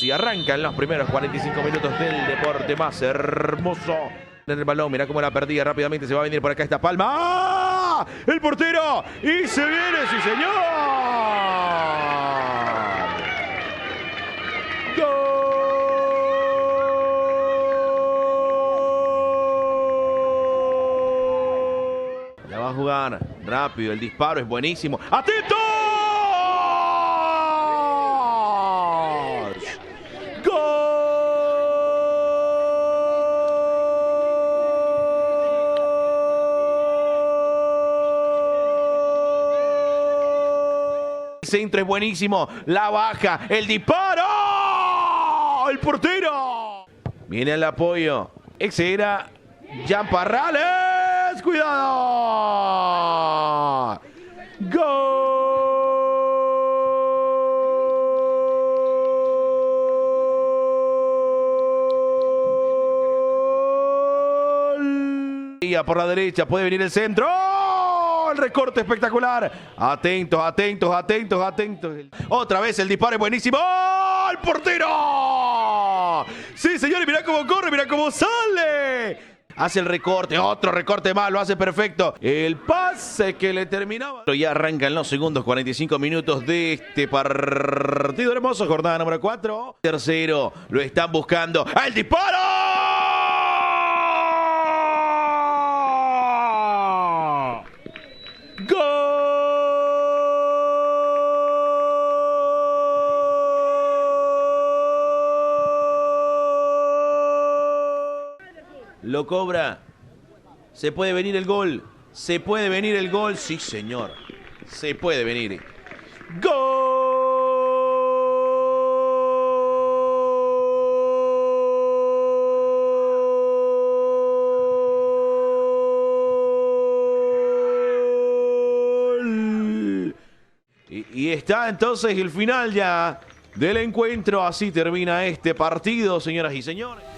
Así arrancan los primeros 45 minutos del deporte más hermoso. En el balón, mirá cómo la perdía rápidamente. Se va a venir por acá esta palma. ¡Ah! ¡El portero! ¡Y se viene, sí señor! ¡Gol! La va a jugar rápido. El disparo es buenísimo. ¡Atento! Centro es buenísimo, la baja, el disparo, el portero. Viene el apoyo, ese era Jean Parrales, cuidado. Gol. Por la derecha puede venir el centro. El recorte espectacular. Atentos, atentos, atentos, atentos. Otra vez el disparo es buenísimo. ¡Oh! ¡El portero! Sí, señores, mirá cómo corre, mirá cómo sale. Hace el recorte, otro recorte más, lo hace perfecto. El pase que le terminaba. Ya arrancan los segundos 45 minutos de este partido hermoso. Jornada número 4. Tercero, lo están buscando. ¡El disparo! Lo cobra. Se puede venir el gol. Se puede venir el gol. Sí, señor. Se puede venir. ¡Gol! Y está entonces el final ya del encuentro. Así termina este partido, señoras y señores.